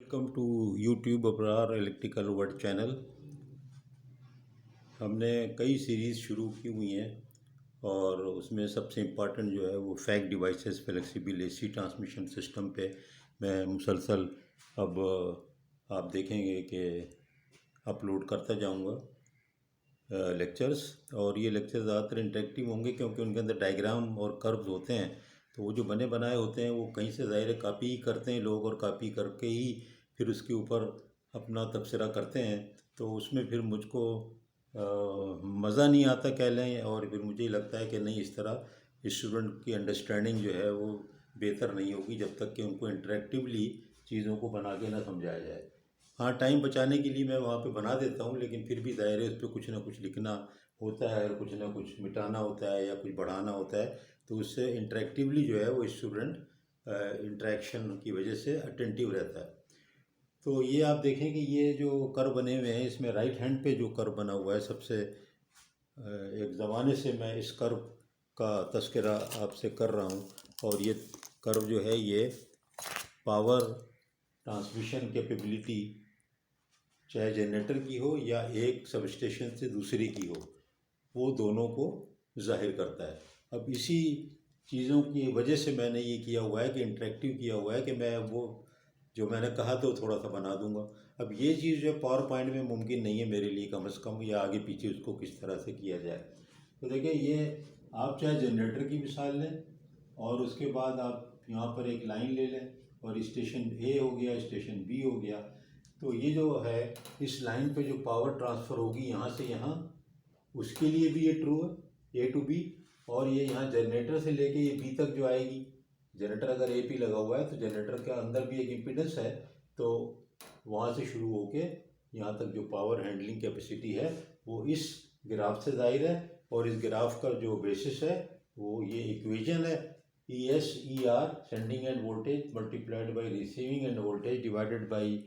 Welcome to YouTube Abrar electrical world channel. हमने कई series शुरू की हुई हैं और उसमें सबसे इम्पॉर्टेंट जो है वो फैक devices flexible AC transmission system पे मैं मुसलसल अब आप देखेंगे कि अपलोड करता जाऊंगा लेक्चर्स। और ये लेक्चर ज़्यादातर इंटरेक्टिव होंगे क्योंकि उनके अंदर डायग्राम और कर्व्स होते हैं, तो वो जो बने बनाए होते हैं वो कहीं से ज़ाहिर है कापी ही करते हैं लोग, और कापी करके ही फिर उसके ऊपर अपना तबसरा करते हैं। तो उसमें फिर मुझको मज़ा नहीं आता कह लें, और फिर मुझे लगता है कि नहीं, इस तरह स्टूडेंट की अंडरस्टैंडिंग जो है वो बेहतर नहीं होगी जब तक कि उनको इंटरेक्टिवली चीज़ों को बना के ना समझाया जाए। हाँ, टाइम बचाने के लिए मैं वहाँ पे बना देता हूँ, लेकिन फिर भी दायरे उस पर कुछ ना कुछ लिखना होता है, कुछ ना कुछ मिटाना होता है या कुछ बढ़ाना होता है। तो उससे इंटरेक्टिवली जो है वो स्टूडेंट इंटरेक्शन की वजह से अटेंटिव रहता है। तो ये आप देखें कि ये जो कर्व बने हुए हैं, इसमें राइट हैंड पे जो कर्व बना हुआ है सबसे एक ज़माने से मैं इस कर्व का तस्करा आपसे कर रहा हूँ। और ये कर्व जो है ये पावर ट्रांसमिशन कैपेबिलिटी चाहे जनरेटर की हो या एक सब स्टेशन से दूसरे की हो, वो दोनों को जाहिर करता है। अब इसी चीज़ों की वजह से मैंने ये किया हुआ है कि इंटरेक्टिव किया हुआ है कि मैं वो जो मैंने कहा तो थोड़ा सा बना दूंगा। अब ये चीज़ जो पावर पॉइंट में मुमकिन नहीं है मेरे लिए कम से कम, या आगे पीछे उसको किस तरह से किया जाए। तो देखिए, ये आप चाहे जनरेटर की मिसाल लें और उसके बाद आप यहाँ पर एक लाइन ले लें, और स्टेशन ए हो गया, स्टेशन बी हो गया। तो ये जो है इस लाइन पे जो पावर ट्रांसफ़र होगी यहाँ से यहाँ, उसके लिए भी ये ट्रू है, ए टू बी। और ये यहाँ जनरेटर से लेके ये बी तक जो आएगी, जनरेटर अगर ए पी लगा हुआ है तो जनरेटर के अंदर भी एक इम्पीडेंस है, तो वहाँ से शुरू होके यहाँ तक जो पावर हैंडलिंग कैपेसिटी है वो इस ग्राफ से जाहिर है। और इस ग्राफ का जो बेसिस है वो ये इक्वेशन है, E S E R sending end voltage multiplied by receiving end voltage divided by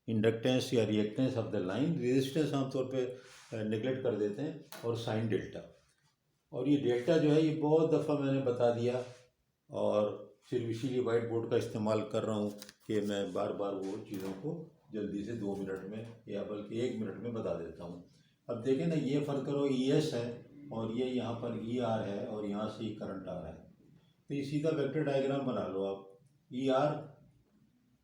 inductance या reactance of the line. Resistance आमतौर पे नेगलेक्ट कर देते हैं, और साइन डेल्टा। और ये डेल्टा जो है ये बहुत दफ़ा मैंने बता दिया, और सिर्फ इसीलिए वाइट बोर्ड का इस्तेमाल कर रहा हूँ कि मैं बार बार वो चीज़ों को जल्दी से 2 मिनट में या बल्कि 1 मिनट में बता देता हूँ। अब देखें ना, ये फ़र्क करो, ई एस है और ये यहाँ पर ई आर है और यहाँ से ही करंट आ रहा है। तो ये सीधा वेक्टर डायग्राम बना लो आप, ई आर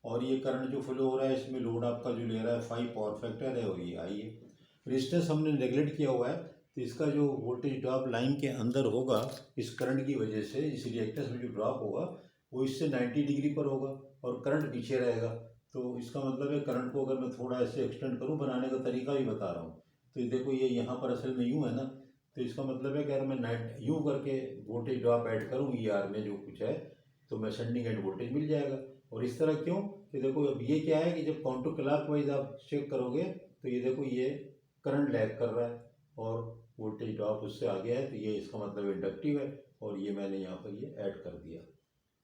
और ये करंट जो फ्लो हो रहा है, इसमें लोड आपका जो ले रहा है 5 पावर फैक्टर है, और ये आई है। रेजिस्टेंस हमने नेगलेक्ट किया हुआ है, तो इसका जो वोल्टेज ड्रॉप लाइन के अंदर होगा इस करंट की वजह से, इस रिएक्टेंस में जो ड्रॉप होगा वो इससे 90 डिग्री पर होगा और करंट पीछे रहेगा। तो इसका मतलब है करंट को अगर मैं थोड़ा ऐसे एक्सटेंड करूँ, बनाने का तरीका भी बता रहा हूँ, तो ये देखो ये यहाँ पर असल में यूँ है ना, तो इसका मतलब है कि अगर मैं यूँ करके वोल्टेज ड्रॉप ऐड करूँ ई आर में जो कुछ है, तो मैं सेंडिंग एंड वोल्टेज मिल जाएगा। और इस तरह क्यों कि देखो अब ये क्या है कि जब काउंटर क्लॉकवाइज आप चेक करोगे तो ये देखो ये करंट लैग कर रहा है और वोल्टेज ड्रॉप उससे आगे है, तो ये इसका मतलब इंडक्टिव है। और ये मैंने यहाँ पर ये ऐड कर दिया,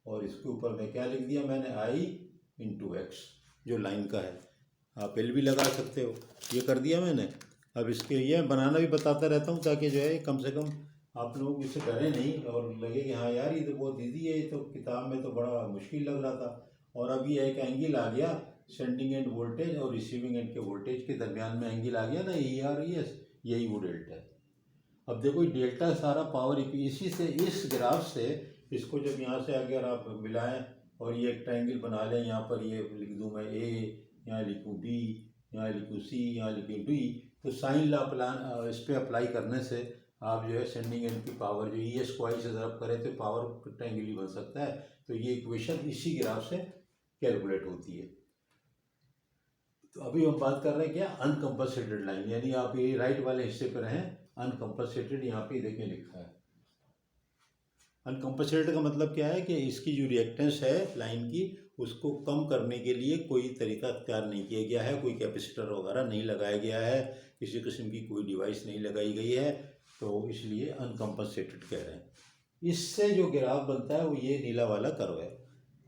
और इसके ऊपर मैं क्या लिख दिया मैंने, आई इंटू एक्स जो लाइन का है। आप एल भी लगा सकते हो, ये कर दिया मैंने। अब इसके ये बनाना भी बताता रहता हूँ ताकि जो है कम से कम आप लोग इससे डरे नहीं और लगे कि हाँ यार ये तो बहुत ईजी है, ये तो किताब में तो बड़ा मुश्किल लग रहा था। और अब ये एक एंगल आ गया सेंडिंग एंड वोल्टेज और रिसीविंग एंड के वोल्टेज के दरमियान में एंगल आ गया ना, ई आर ई एस, यही वो डेल्टा है। अब देखो डेल्टा सारा पावर इसी से, इस ग्राफ से इसको जब यहाँ से अगर आप मिलाएं और ये एक ट्रायंगल बना लें, यहाँ पर ये लिख दूँ मैं ए, यहाँ लिखूँ बी, यहाँ लिखूँ सी, यहाँ लिखूँ डी, तो साइन लॉ इस पर अप्लाई करने से आप जो है सेंडिंग एंड की पावर जो ई एस को आई से ज़रब करें तो पावर ट्रायंगल ही बन सकता है। तो ये इक्वेशन इसी ग्राफ से कैलकुलेट होती है। तो अभी हम बात कर रहे हैं क्या, अनकम्पनसेटेड लाइन, यानी आप ये राइट वाले हिस्से पर हैं, अनकम्पनसेटेड यहाँ पे देखिए लिखा है। अनकम्पनसेटेड का मतलब क्या है कि इसकी जो रिएक्टेंस है लाइन की उसको कम करने के लिए कोई तरीका अख्तियार नहीं किया गया है, कोई कैपेसिटर वगैरह नहीं लगाया गया है, किसी किस्म की कोई डिवाइस नहीं लगाई गई है, तो इसलिए अनकम्पनसेटेड कह रहे हैं। इससे जो ग्राफ बनता है वो ये नीला वाला कर्व है।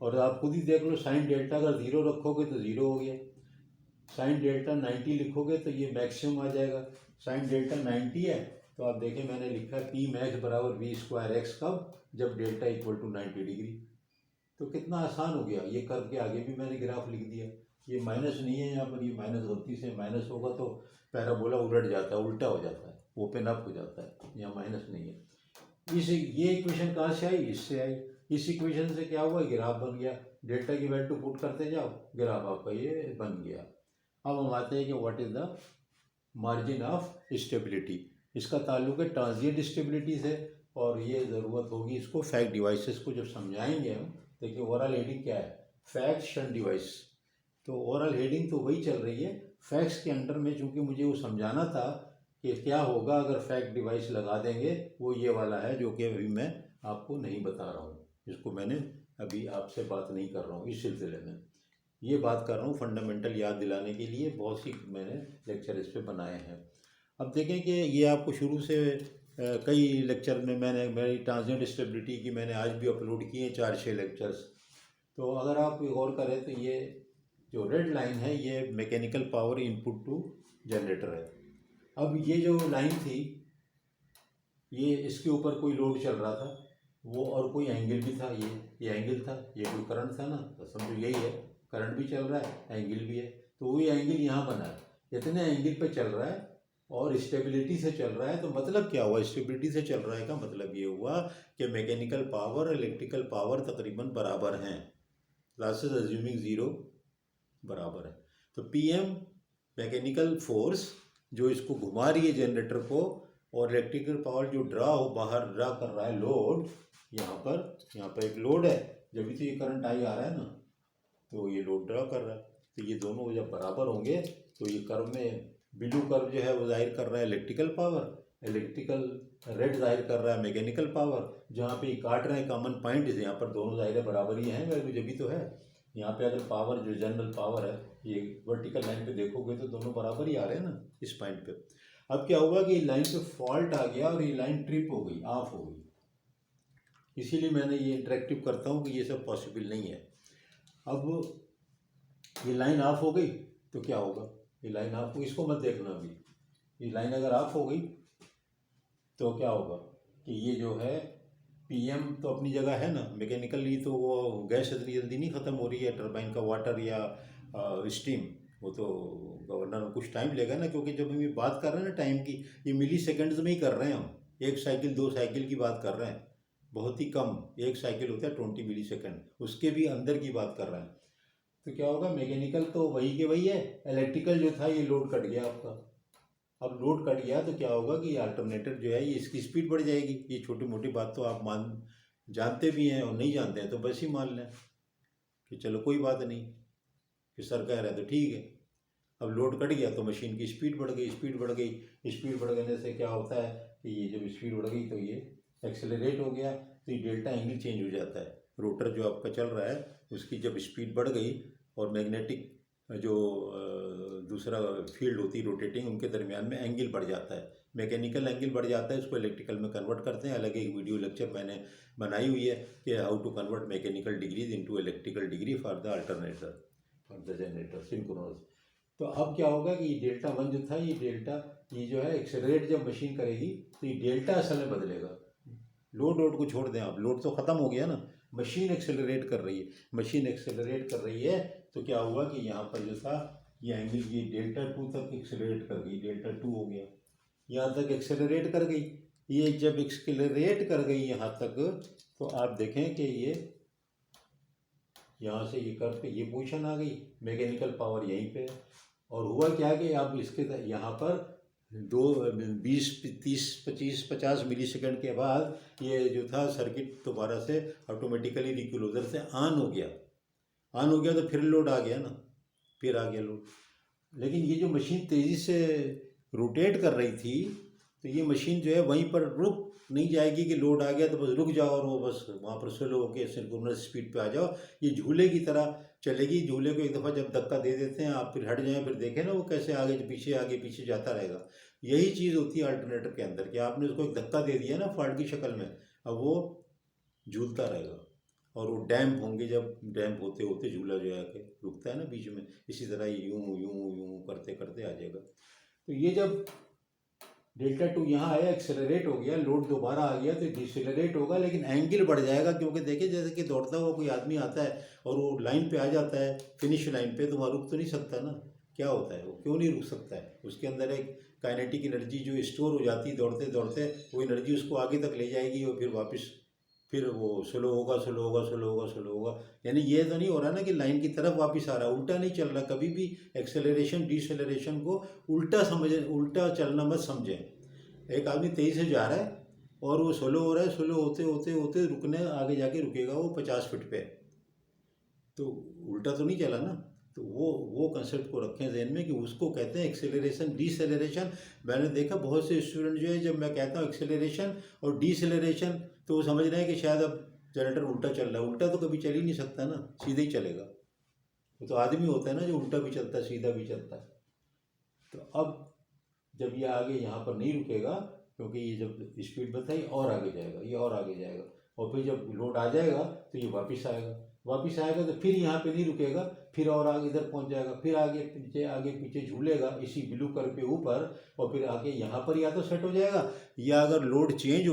और आप खुद ही देख लो, साइन डेल्टा अगर 0 रखोगे तो 0 हो गया, साइन डेल्टा 90 लिखोगे तो ये मैक्सिमम आ जाएगा। साइन डेल्टा 90 है तो आप देखें मैंने लिखा पी मैक्स बराबर वी स्क्वायर एक्स, कब, जब डेल्टा इक्वल टू 90 डिग्री। तो कितना आसान हो गया, ये कर्व के आगे भी मैंने ग्राफ लिख दिया। ये माइनस नहीं है यहाँ पर, ये माइनस गलती से माइनस होगा तो पैराबोला उलट जाता है, उल्टा हो जाता है, ओपन अप हो जाता है, यहाँ माइनस नहीं है। ये इक्वेशन कहाँ से आई, इससे आई। इस इक्वेशन से क्या हुआ, ग्राफ बन गया। डेल्टा की वैल्यू पुट करते जाओ, ग्राफ आपका ये बन गया। अब हम आते हैं कि what is the margin of stability. इसका ताल्लुक है ट्रांजिएंट स्टेबिलिटी से, और ये ज़रूरत होगी इसको फैक्ट डिवाइसेस को जब समझाएंगे हम। देखिए ओवरऑल हेडिंग क्या है, फैक्ट शन डिवाइस। तो ओवरऑल हेडिंग तो वही चल रही है। फैक्ट्स के अंडर में चूँकि मुझे वो समझाना था कि क्या होगा अगर फैक्ट डिवाइस लगा देंगे, वो ये वाला है जो कि अभी मैं आपको नहीं बता रहा हूँ, इसको मैंने अभी आपसे बात नहीं कर रहा हूँ इस सिलसिले में। ये बात कर रहा हूँ फंडामेंटल याद दिलाने के लिए, बहुत सी मैंने लेक्चर इस पे बनाए हैं। अब देखें कि ये आपको शुरू से कई लेक्चर में मैंने मेरी ट्रांजिएंट स्टेबिलिटी की मैंने आज भी अपलोड किए हैं 4-6 लेक्चर्स। तो अगर आप गौर करें तो ये जो रेड लाइन है ये mechanical power input to generator है। अब ये जो लाइन थी, ये इसके ऊपर कोई लोड चल रहा था वो, और कोई एंगल भी था, ये एंगल था, ये कोई करंट था ना, तो समझो यही है, करंट भी चल रहा है, एंगल भी है। तो वही एंगल यहाँ बना है, इतने एंगल पे चल रहा है और स्टेबिलिटी से चल रहा है। तो मतलब क्या हुआ, स्टेबिलिटी से चल रहा है का मतलब ये हुआ कि मैकेनिकल पावर इलेक्ट्रिकल पावर तकरीबन बराबर हैं, लॉसेस अज्यूमिंग ज़ीरो बराबर है। तो पीएम मैकेनिकल फोर्स जो इसको घुमा रही है जनरेटर को, और इलेक्ट्रिकल पावर जो बाहर ड्रा कर रहा है लोड, यहाँ पर एक लोड है, जब भी तो ये करंट आई आ रहा है ना, तो ये लोड ड्रा कर रहा है। तो ये दोनों जब बराबर होंगे तो ये कर्व में ब्लू कर्व जो है वो जाहिर कर रहा है इलेक्ट्रिकल पावर, रेड जाहिर कर रहा है मैकेनिकल पावर। जहाँ पे ये काट रहे हैं कॉमन पॉइंट है, यहाँ पर दोनों जाहिर बराबर ही हैं, वैल्यू जब भी तो है। यहाँ पे अगर पावर जो जनरल पावर है, ये वर्टिकल लाइन पे देखोगे तो दोनों बराबर ही आ रहे हैं ना इस पॉइंट पे। अब क्या हुआ कि लाइन पे फॉल्ट आ गया और ये लाइन ट्रिप हो गई, ऑफ हो गई। इसीलिए मैंने ये इंटरेक्टिव करता हूँ कि ये सब पॉसिबल नहीं है। अब ये लाइन ऑफ हो गई तो क्या होगा, ये लाइन ऑफ हो, इसको मत देखना अभी। ये लाइन अगर ऑफ हो गई तो क्या होगा कि ये जो है पीएम तो अपनी जगह है ना, मैकेनिकली तो वो गैस इतनी जल्दी नहीं ख़त्म हो रही है, टरबाइन का वाटर या स्टीम, वो तो गवर्नर में कुछ टाइम लेगा ना, क्योंकि जब हम ये बात कर रहे हैं ना टाइम की, ये मिली सेकेंड्स में ही कर रहे हैं हम, 1 साइकिल 2 साइकिल की बात कर रहे हैं, बहुत ही कम, 1 साइकिल होता है 20 मिली सेकेंड, उसके भी अंदर की बात कर रहे हैं। तो क्या होगा, मैकेनिकल तो वही के वही है, इलेक्ट्रिकल जो था ये लोड कट गया आपका। अब लोड कट गया तो क्या होगा कि अल्टरनेटर जो है ये इसकी स्पीड बढ़ जाएगी। ये छोटी मोटी बात तो आप जानते भी हैं, और नहीं जानते हैं तो बस ही मान लें कि चलो कोई बात नहीं, कि सर कह रहे हैं तो ठीक है। अब लोड कट गया तो मशीन की स्पीड बढ़ गई, स्पीड बढ़ गने से क्या होता है कि ये जब स्पीड बढ़ गई तो ये एक्सेलरेट हो गया, तो ये डेल्टा एंगल चेंज हो जाता है। रोटर जो आपका चल रहा है उसकी जब स्पीड बढ़ गई और मैग्नेटिक जो दूसरा फील्ड होती है रोटेटिंग, उनके दरमियान में एंगल बढ़ जाता है, मैकेनिकल एंगल बढ़ जाता है, उसको इलेक्ट्रिकल में कन्वर्ट करते हैं। अलग एक वीडियो लेक्चर मैंने बनाई हुई है कि how to convert mechanical degrees into electrical degree for the alternator for the generator synchronous. तो अब क्या होगा कि डेल्टा 1 जो था, ये जो है एक्सेलरेट जब मशीन करेगी तो ये डेल्टा असल में बदलेगा। लोड को छोड़ दें आप, लोड तो ख़त्म हो गया ना, मशीन एक्सेलरेट कर रही है, तो क्या हुआ कि यहाँ पर जो था ये एंगल ये डेल्टा 2 तक एक्सेलरेट कर गई, डेल्टा 2 हो गया, यहाँ तक एक्सेलरेट कर गई। ये जब एक्सेलरेट कर गई यहाँ तक, तो आप देखें कि ये यहाँ से ये कर पे ये पोजीशन आ गई, मैकेनिकल पावर यहीं पे। और हुआ क्या कि अब इसके यहाँ पर 20, 30, 25, 50 मिली सेकेंड के बाद ये जो था सर्किट दोबारा से ऑटोमेटिकली रिक्लोजर से ऑन हो गया तो फिर लोड आ गया ना, फिर आ गया लोड। लेकिन ये जो मशीन तेज़ी से रोटेट कर रही थी, तो ये मशीन जो है वहीं पर रुक नहीं जाएगी कि लोड आ गया तो बस रुक जाओ और वो बस वहाँ पर स्लो होकर सिंक्रोनस स्पीड पे आ जाओ। ये झूले की तरह चलेगी। झूले को एक दफ़ा जब धक्का दे देते हैं आप, फिर हट जाएं, फिर देखें ना वो कैसे आगे पीछे जाता रहेगा। यही चीज़ होती है अल्टरनेटर के अंदर कि आपने उसको एक धक्का दे दिया ना फॉल्ट की शक्ल में, अब वो झूलता रहेगा। और वो डैम्प होंगे, जब डैम्प होते होते झूला जो है कि रुकता है ना बीच में, इसी तरह यूं करते करते आ जाएगा। तो ये जब डेल्टा 2 यहाँ आया, एक्सेलरेट हो गया, लोड दोबारा आ गया तो डिसेलरेट होगा, लेकिन एंगल बढ़ जाएगा, क्योंकि देखिए जैसे कि दौड़ता हुआ कोई आदमी आता है और वो लाइन पे आ जाता है फिनिश लाइन पे, तो वहाँ रुक तो नहीं सकता ना। क्या होता है, वो क्यों नहीं रुक सकता है? उसके अंदर एक काइनेटिक एनर्जी जो स्टोर हो जाती है दौड़ते दौड़ते, वो एनर्जी उसको आगे तक ले जाएगी और फिर वापस फिर वो स्लो होगा स्लो होगा स्लो होगा स्लो होगा। यानी ये तो नहीं हो रहा ना कि लाइन की तरफ वापस आ रहा है, उल्टा नहीं चल रहा। कभी भी एक्सेलरेशन डिसेलरेशन को उल्टा समझे, उल्टा चलना मत समझें। एक आदमी तेज़ी से जा रहा है और वो स्लो हो रहा है, स्लो होते होते होते रुकने आगे जाके रुकेगा वो 50 फीट पे, तो उल्टा तो नहीं चला ना। तो वो कंसेप्ट को रखें जहन में कि उसको कहते हैं एक्सेलरेशन डिसेलरेशन। मैंने देखा बहुत से स्टूडेंट जो है, जब मैं कहता हूँ एक्सेलरेशन और डिसेलरेशन, तो वो समझ रहे हैं कि शायद अब जनरेटर उल्टा चल रहा है। उल्टा तो कभी चल ही नहीं सकता ना, सीधे ही चलेगा। वो तो आदमी होता है ना जो उल्टा भी चलता है सीधा भी चलता है। तो अब जब ये आगे यहाँ पर नहीं रुकेगा, क्योंकि ये जब स्पीड बताई और आगे जाएगा, ये और आगे जाएगा, और फिर जब लोड आ जाएगा तो ये वापस आएगा। वापस आएगा तो फिर यहाँ पे नहीं रुकेगा, फिर और आगे इधर पहुँच जाएगा, फिर आगे पीछे झूलेगा इसी ब्लू कर्व पे ऊपर, और फिर आगे यहाँ पर या तो सेट हो जाएगा, या अगर लोड चेंज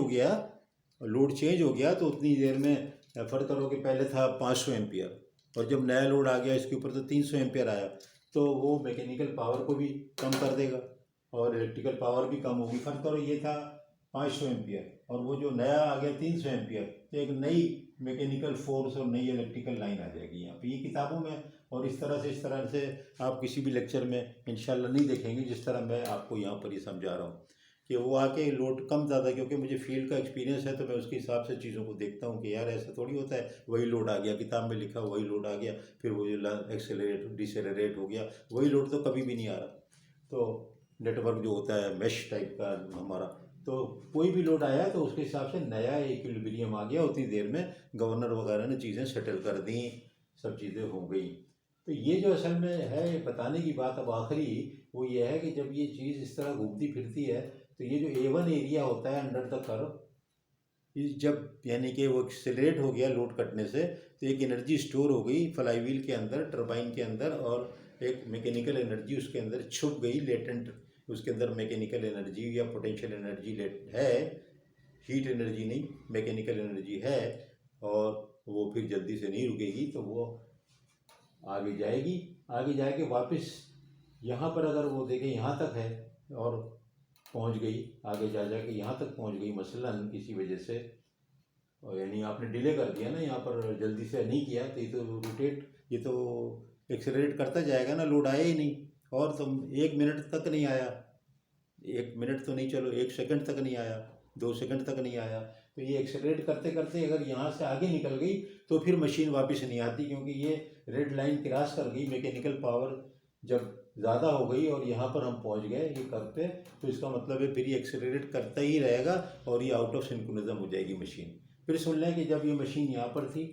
हो गया तो उतनी देर में फर्क करोगे, पहले था 500 एम्पियर और जब नया लोड आ गया इसके ऊपर तो 300 एम्पियर आया, तो वो मैकेनिकल पावर को भी कम कर देगा और इलेक्ट्रिकल पावर भी कम होगी। फर्क करो, ये था 500 एम्पियर और वो जो नया आ गया 300 एम्पियर, तो एक नई मैकेनिकल फोर्स और नई इलेक्ट्रिकल लाइन आ जाएगी यहाँ पे। ये किताबों में और इस तरह से आप किसी भी लेक्चर में इंशाल्लाह नहीं देखेंगे जिस तरह मैं आपको यहाँ पर ये समझा रहा हूँ कि वो आके लोड कम ज़्यादा, क्योंकि मुझे फील्ड का एक्सपीरियंस है तो मैं उसके हिसाब से चीज़ों को देखता हूँ कि यार ऐसा थोड़ी होता है वही लोड आ गया, किताब में लिखा वही लोड आ गया, फिर वो जो एक्सेलरेट डिसेलरेट हो गया, वही लोड तो कभी भी नहीं आ रहा। तो नेटवर्क जो होता है मैश टाइप का हमारा, तो कोई भी लोड आया तो उसके हिसाब से नया इक्विलिब्रियम आ गया, उतनी देर में गवर्नर वगैरह ने चीज़ें सेटल कर दी, सब चीज़ें हो गई। तो ये जो असल में है बताने की बात अब आखिरी, वो ये है कि जब ये चीज़ इस तरह घूमती फिरती है तो ये जो A1 एरिया होता है अंडर द कर्व, इस जब यानी कि वो एक्सेलरेट हो गया लोड कटने से, तो एक एनर्जी स्टोर हो गई फ्लाईव्हील के अंदर, टरबाइन के अंदर, और एक मैकेनिकल एनर्जी उसके अंदर छुप गई लेटेंट। उसके अंदर मैकेनिकल एनर्जी या पोटेंशियल एनर्जी है, हीट एनर्जी नहीं, मैकेनिकल एनर्जी है, और वो फिर जल्दी से नहीं रुकेगी, तो वो आगे जाएगी। आगे जाके वापस यहाँ पर अगर वो देखें यहाँ तक है और पहुँच गई, आगे जाके यहाँ तक पहुँच गई मसलन किसी वजह से, और यानी आपने डिले कर दिया ना, यहाँ पर जल्दी से नहीं किया, तो ये तो एक्सेलरेट करता जाएगा ना, लोड आया ही नहीं, और तुम 1 मिनट तक नहीं आया, 1 मिनट तो नहीं, चलो 1 सेकंड तक नहीं आया, 2 सेकंड तक नहीं आया, तो ये एक्सेलरेट करते करते अगर यहाँ से आगे निकल गई तो फिर मशीन वापस नहीं आती, क्योंकि ये रेड लाइन क्रॉस कर गई। मैकेनिकल पावर जब ज़्यादा हो गई और यहाँ पर हम पहुँच गए ये कर्व पे, तो इसका मतलब है फिर ये एक्सेलरेट करता ही रहेगा और ये आउट ऑफ सिंक्रोनिज्म हो जाएगी मशीन। फिर सुन लें कि जब ये मशीन यहाँ पर थी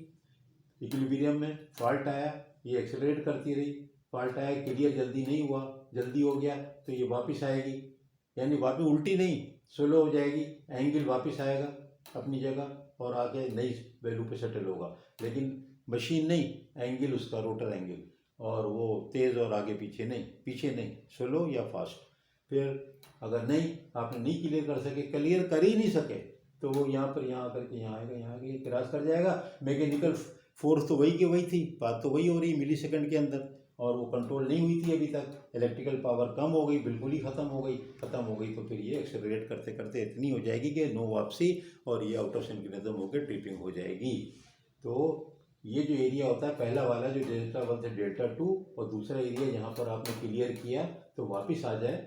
इक्विलिब्रियम में, फॉल्ट आया, ये एक्सेलरेट करती रही, फॉल्ट आया, क्लियर जल्दी नहीं हुआ, जल्दी हो गया तो ये वापस आएगी, यानी वापस उल्टी नहीं स्लो हो जाएगी, एंगल वापस आएगा अपनी जगह और आगे नई वैल्यू पे सेटल होगा। लेकिन मशीन नहीं, एंगल उसका रोटर एंगल, और वो तेज़ और आगे पीछे नहीं, स्लो या फास्ट। फिर अगर नहीं आपने नहीं क्लियर कर ही नहीं सके, तो वो यहाँ पर यहाँ करके यहाँ आएगा, यहाँ आगे क्रॉस कर जाएगा। मैकेनिकल फोर्स तो वही की वही थी, बात तो वही हो रही मिली सेकंड के अंदर, और वो कंट्रोल नहीं हुई थी अभी तक। इलेक्ट्रिकल पावर कम हो गई, बिल्कुल ही ख़त्म हो गई, तो फिर ये एक्सेलरेट करते करते इतनी हो जाएगी कि नो वापसी, और ये आउट ऑफ सिंक्रोनिज्म होकर ट्रिपिंग हो जाएगी। तो ये जो एरिया होता है पहला वाला जो Δ1 से Δ2, और दूसरा एरिया यहाँ पर आपने क्लियर किया तो वापस आ जाए,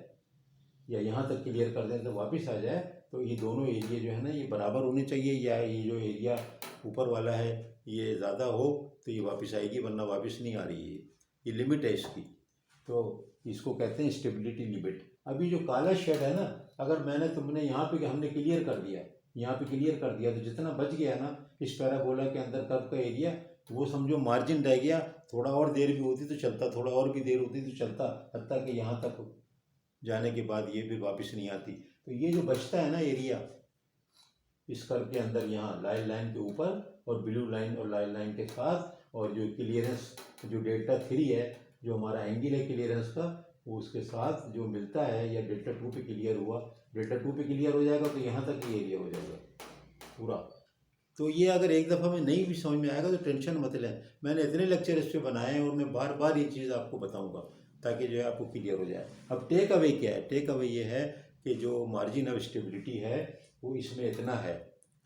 या यहाँ तक क्लियर कर दें तो वापस आ जाए, तो ये दोनों एरिया जो है ना ये बराबर होने चाहिए, या ये जो एरिया ऊपर वाला है ये ज़्यादा हो तो ये वापस आएगी, वरना वापस नहीं आ रही है। ये लिमिट है इसकी, तो इसको कहते हैं स्टेबिलिटी लिमिट। अभी जो काला शेड है ना, अगर हमने यहाँ पे हमने क्लियर कर दिया, यहाँ पे क्लियर कर दिया, तो जितना बच गया ना इस पैराबोला के अंदर कर्व का एरिया, वो समझो मार्जिन रह गया। थोड़ा और देर भी होती तो चलता, थोड़ा और भी देर होती तो चलता, हत्ता कि यहाँ तक जाने के बाद ये फिर वापस नहीं आती। तो ये जो बचता है ना एरिया इस कर्व के अंदर, यहाँ लाइन के ऊपर और ब्लू लाइन और लाइन के साथ, और जो क्लियरेंस जो Δ3 है, जो हमारा एंगल है क्लियरेंस का, वो उसके साथ जो मिलता है, या Δ2 पे क्लियर हुआ, Δ2 पे क्लियर हो जाएगा तो यहाँ तक ये एरिया हो जाएगा पूरा। तो ये अगर एक दफ़ा में नहीं भी समझ में आएगा तो टेंशन मत लें, मैंने इतने लेक्चर इस पे बनाए हैं और मैं बार बार ये चीज़ आपको बताऊंगा ताकि जो है आपको क्लियर हो जाए। अब टेक अवे क्या है? टेक अवे ये है कि जो मार्जिन ऑफ स्टेबिलिटी है वो इसमें इतना है।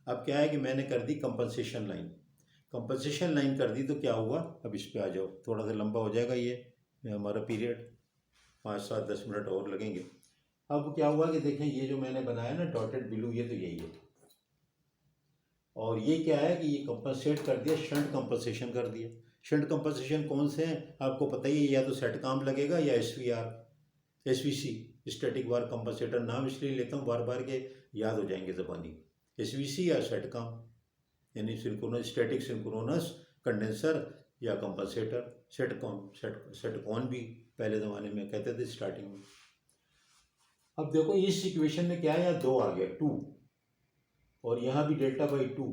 अब क्या है कि मैंने कर दी कंपनसेशन लाइन, कंपनसेशन लाइन कर दी तो क्या हुआ, अब इस पे आ जाओ, थोड़ा सा लंबा हो जाएगा ये हमारा पीरियड, 5 7 10 मिनट और लगेंगे। अब क्या हुआ कि देखें ये जो मैंने बनाया ना डॉटेड ब्लू, ये तो यही है, और ये क्या है कि ये कंपनसेट कर दिया, शंट कंपनसेशन कर दिया। शंट कंपनसेशन कौन से हैं आपको पता ही है, या तो सेट काम लगेगा या एसवीसी, स्टैटिक वार कंपनसेटर। नाम इसलिए लेता हूँ बार बार के याद हो जाएंगे ज़बानी, एसवीसी या सेट काम, यानी सिंक्रोनस, स्टैटिक सिंक्रोनस कंडेंसर या कंपनसेटर। सेटकॉन भी पहले ज़माने में कहते थे स्टार्टिंग में। अब देखो इस इक्वेशन में क्या है, यहाँ 2 आ गया 2, और यहाँ भी डेल्टा बाई 2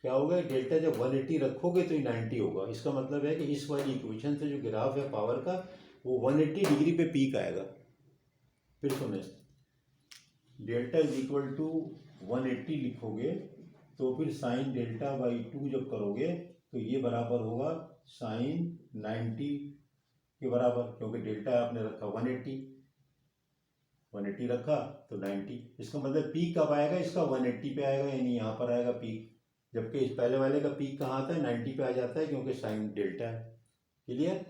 क्या होगा, डेल्टा जब 180 रखोगे तो ये 90 होगा। इसका मतलब है कि इस वाली इक्वेशन से जो ग्राफ है पावर का वो 180 डिग्री पे पीक आएगा। फिर सुने, डेल्टा इज इक्वल टू 180 लिखोगे तो फिर साइन डेल्टा बाई 2 जब करोगे तो ये बराबर होगा साइन 90 के बराबर, क्योंकि डेल्टा आपने रखा 180 रखा तो 90। इसका मतलब पीक कब आएगा, इसका 180 पे आएगा, यानी यहाँ पर आएगा पीक, जबकि इस पहले वाले का पीक कहाँ आता है, 90 पे आ जाता है, क्योंकि साइन डेल्टा है। क्लियर?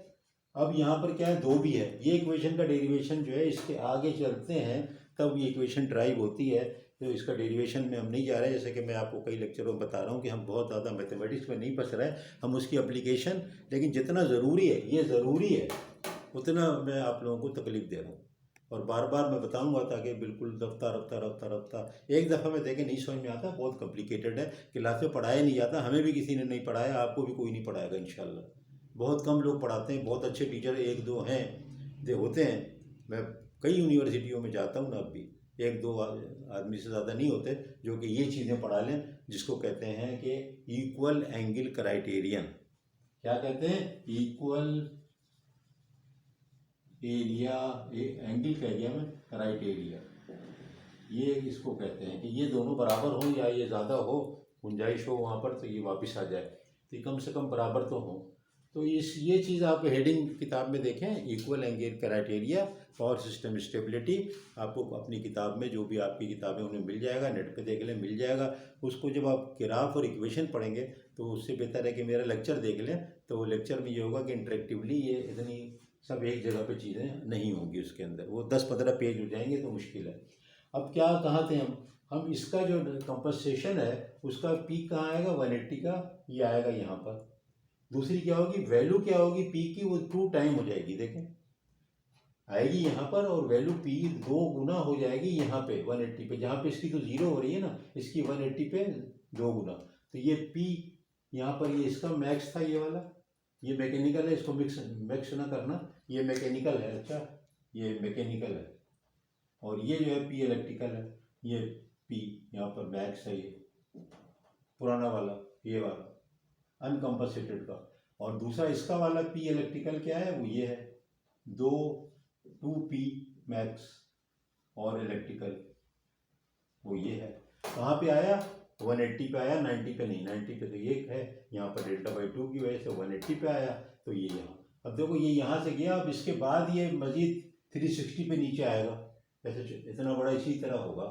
अब यहाँ पर क्या है, 2 भी है, ये इक्वेशन का डेरिवेशन जो है इसके आगे चलते हैं तब ये इक्वेशन ड्राइव होती है, तो इसका डेरिवेशन में हम नहीं जा रहे हैं। जैसे कि मैं आपको कई लेक्चरों में बता रहा हूँ कि हम बहुत ज़्यादा मैथमेटिक्स में नहीं फंस रहे हैं, हम उसकी एप्लीकेशन, लेकिन जितना ज़रूरी है, ये ज़रूरी है, उतना मैं आप लोगों को तकलीफ़ दे रहा हूँ और बार बार मैं बताऊंगा ताकि बिल्कुल रफ्ता एक दफ़ा में देखें नहीं समझ में आता, बहुत कॉम्प्लिकेटेड है, क्लास में पढ़ाया नहीं जाता, हमें भी किसी ने नहीं पढ़ाया, आपको भी कोई नहीं पढ़ाएगा इंशाल्लाह। बहुत कम लोग पढ़ाते हैं, बहुत अच्छे टीचर 1 2 हैं जो होते हैं। मैं कई यूनिवर्सिटियों में जाता हूँ ना, अब भी 1 2 आदमी से ज़्यादा नहीं होते जो कि ये चीज़ें पढ़ा लें, जिसको कहते हैं कि इक्वल एंगल क्राइटेरियन। क्या कहते हैं? इक्वल एरिया, एंगल का एरिया में क्राइटेरिया, ये इसको कहते हैं कि ये दोनों बराबर हो या ये ज़्यादा हो, गुंजाइश हो वहाँ पर, तो ये वापस आ जाए, तो कम से कम बराबर तो हो। तो ये चीज़ आप हेडिंग किताब में देखें, equal angle criteria power system stability, आपको अपनी किताब में, जो भी आपकी किताबें उन्हें मिल जाएगा, नेट पे देख लें मिल जाएगा। उसको जब आप ग्राफ और इक्वेशन पढ़ेंगे तो उससे बेहतर है कि मेरा लेक्चर देख लें, तो वो लेक्चर में ये होगा कि इंटरेक्टिवली ये इतनी सब एक जगह पे चीज़ें नहीं होंगी उसके अंदर, वो 10 15 पेज हो जाएंगे तो मुश्किल है। अब क्या कहाँ थे हम इसका जो कंपनसेशन है उसका पीक कहाँ आएगा, 180 का ये आएगा यहाँ पर। दूसरी क्या होगी, वैल्यू क्या होगी पीक की, वो 2 टाइम हो जाएगी, देखें आएगी यहाँ पर, और वैल्यू पी 2 गुना हो जाएगी यहाँ पे 180 पे, जहाँ पे इसकी तो 0 हो रही है ना, इसकी 180 पे 2 गुना, तो ये पी यहाँ पर, ये इसका मैक्स था ये वाला, ये मैकेनिकल है, इसको मिक्स ना करना, ये मैकेनिकल है, अच्छा ये मैकेनिकल है, और ये जो है पी इलेक्ट्रिकल है, ये पी यहाँ पर मैक्स है, ये पुराना वाला, ये वाला अनकम्पनसेटेड का, और दूसरा इसका वाला पी इलेक्ट्रिकल क्या है, वो ये है 2p मैक्स, और इलेक्ट्रिकल वो ये है। कहाँ पे आया, 180 पे आया, 90 पे नहीं, 90 पे तो ये है, यहाँ पर डेल्टा बाई 2 की वजह से 180 पे आया, तो ये यहाँ, अब देखो ये यहाँ से गया, अब इसके बाद ये मजीद 360 पे नीचे आएगा, ऐसे इतना बड़ा इसी तरह होगा।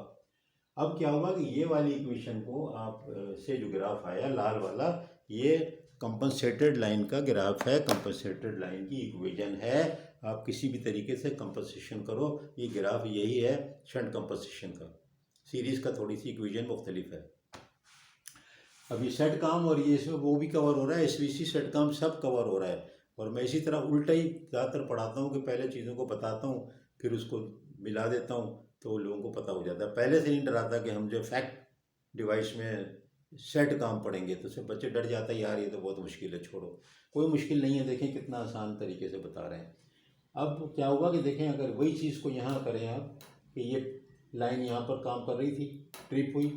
अब क्या होगा कि ये वाली इक्वेशन को आप से जो ग्राफ आया लाल वाला, ये कंपनसेटेड लाइन का ग्राफ है, कंपनसेटेड लाइन की इक्वेशन है। आप किसी भी तरीके से कंपनसेशन करो, ये ग्राफ यही है शंट कंपनसेशन का, सीरीज़ का थोड़ी सी इक्वेशन मुख्तलिफ है। अभी सेट काम और ये इसमें वो भी कवर हो रहा है, एसवीसी सेट काम सब कवर हो रहा है, और मैं इसी तरह उल्टा ही ज़्यादातर पढ़ाता हूँ कि पहले चीज़ों को बताता हूँ फिर उसको मिला देता हूँ, तो लोगों को पता हो जाता है। पहले से नहीं डराता कि हम जो फैक्ट डिवाइस में सेट काम पढ़ेंगे तो सब बच्चे डर जाता है, यार ये तो बहुत मुश्किल है, छोड़ो। कोई मुश्किल नहीं है, देखें कितना आसान तरीके से बता रहे हैं। अब क्या होगा कि देखें, अगर वही चीज़ को यहाँ करें आप, कि ये लाइन यहाँ पर काम कर रही थी, ट्रिप हुई,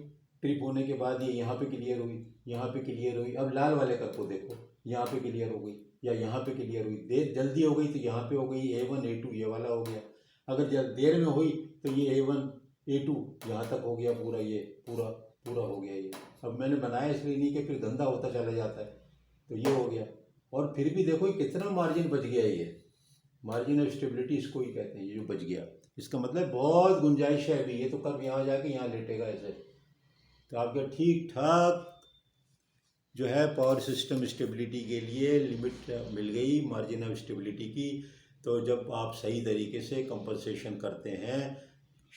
ट्रिप होने के बाद ये यहाँ पे क्लियर हुई, यहाँ पे क्लियर हुई, अब लाल वाले का को देखो, यहाँ पे क्लियर हो गई या यहाँ पे क्लियर हुई, देर जल्दी हो गई तो यहाँ पे हो गई A1 A2 ये वाला हो गया, अगर जब देर में हुई तो ये A1 A2 यहाँ तक हो गया पूरा, ये पूरा हो गया ये। अब मैंने बनाया इसलिए नहीं कि फिर गंदा होता चला जाता है, तो ये हो गया। और फिर भी देखो ये कितना मार्जिन बच गया, ये मार्जिन ऑफ स्टेबिलिटी इसको ही कहते हैं, ये जो बच गया, इसका मतलब बहुत गुंजाइश है अभी। ये तो कर्व यहाँ जाके यहाँ लेटेगा ऐसे, तो आपका ठीक ठाक जो है पावर सिस्टम स्टेबिलिटी के लिए लिमिट मिल गई मार्जिन ऑफ स्टेबिलिटी की। तो जब आप सही तरीके से कंपनसेशन करते हैं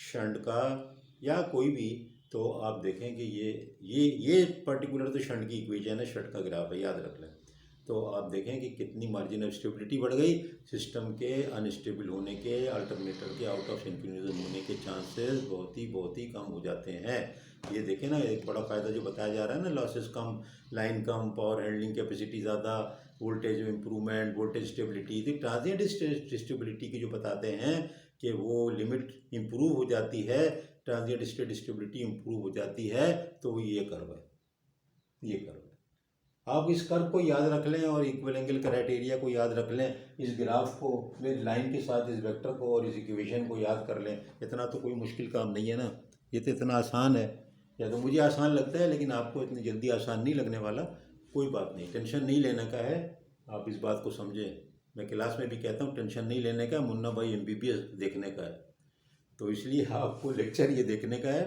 शंट का या कोई भी, तो आप देखें कि ये पर्टिकुलर तो शंट की इक्वेशन है, शंट का ग्राफ है, याद रख लें। तो आप देखें कि कितनी मार्जिन ऑफ स्टेबिलिटी बढ़ गई, सिस्टम के अनस्टेबल होने के, अल्टरनेटर के आउट ऑफ सिंक्रोनिज्म होने के चांसेस बहुत ही कम हो जाते हैं। ये देखें ना, एक बड़ा फ़ायदा जो बताया जा रहा है ना, लॉसेस कम, लाइन कम, पावर हैंडलिंग कैपेसिटी ज़्यादा, वोल्टेज इम्प्रूवमेंट, वोल्टेज स्टेबिलिटी, तो ट्रांजिएंट स्टेबिलिटी की जो बताते हैं कि वो लिमिट इम्प्रूव हो जाती है, ट्रांजिएंट स्टेट स्टेबिलिटी इम्प्रूव हो जाती है, तो ये कर्व है, ये कर्व है। आप इस कर्व को याद रख लें और इक्वल एंगल क्राइटेरिया को याद रख लें, इस ग्राफ को, इस लाइन के साथ इस वेक्टर को और इस इक्वेशन को याद कर लें। इतना तो कोई मुश्किल काम नहीं है ना, ये तो इतना आसान है, या तो मुझे आसान लगता है, लेकिन आपको इतनी जल्दी आसान नहीं लगने वाला। कोई बात नहीं, टेंशन नहीं लेने का है, आप इस बात को समझें। मैं क्लास में भी कहता हूँ टेंशन नहीं लेने का, मुन्ना भाई MBBS देखने का है, तो इसलिए आपको लेक्चर ये देखने का है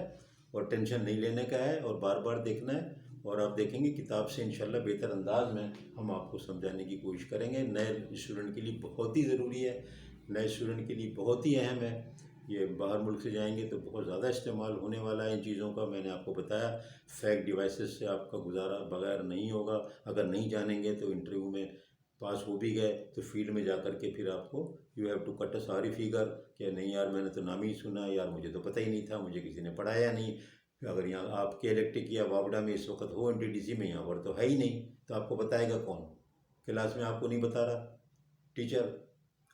और टेंशन नहीं लेने का है और बार बार देखना है। और आप देखेंगे किताब से इंशाल्लाह बेहतर अंदाज में हम आपको समझाने की कोशिश करेंगे। नए स्टूडेंट के लिए बहुत ही ज़रूरी है, नए स्टूडेंट के लिए बहुत ही अहम है। ये बाहर मुल्क से जाएंगे तो बहुत ज़्यादा इस्तेमाल होने वाला है इन चीज़ों का। मैंने आपको बताया फैक्ट डिवाइसेस से आपका गुजारा बगैर नहीं होगा। अगर नहीं जानेंगे तो इंटरव्यू में पास हो भी गए तो फील्ड में जा कर के फिर आपको you have to cut a sorry figure कि नहीं यार मैंने तो नाम ही सुना, यार मुझे तो पता ही नहीं था, मुझे किसी ने पढ़ाया नहीं। अगर यहाँ आपके इलेक्ट्रिक या वावडा में इस वक्त हो NTDC में, यहाँ पर तो है ही नहीं, तो आपको बताएगा कौन? क्लास में आपको नहीं बता रहा टीचर,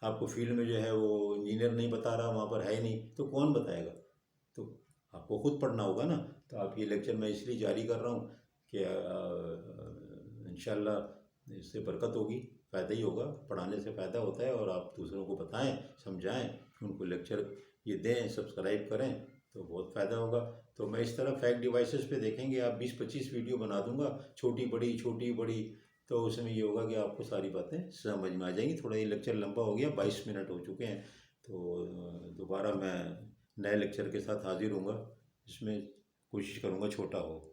आपको फील्ड में जो है वो इंजीनियर नहीं बता रहा, वहाँ पर है ही नहीं, तो कौन बताएगा? तो आपको खुद पढ़ना होगा ना। तो आप ये लेक्चर मैं इसलिए जारी कर रहा हूँ कि इंशाल्लाह इससे बरकत होगी, फ़ायदा ही होगा, पढ़ाने से फ़ायदा होता है। और आप दूसरों को बताएं, समझाएं, उनको लेक्चर ये दें, सब्सक्राइब करें, तो बहुत फ़ायदा होगा। तो मैं इस तरह फैक्ट डिवाइसेस पे देखेंगे, आप 20-25 वीडियो बना दूंगा, छोटी बड़ी, तो उसमें ये होगा कि आपको सारी बातें समझ में आ जाएंगी। थोड़ा ये लेक्चर लंबा हो गया, 22 मिनट हो चुके हैं, तो दोबारा मैं नए लेक्चर के साथ हाजिर होऊंगा, जिसमें कोशिश करूंगा छोटा हो।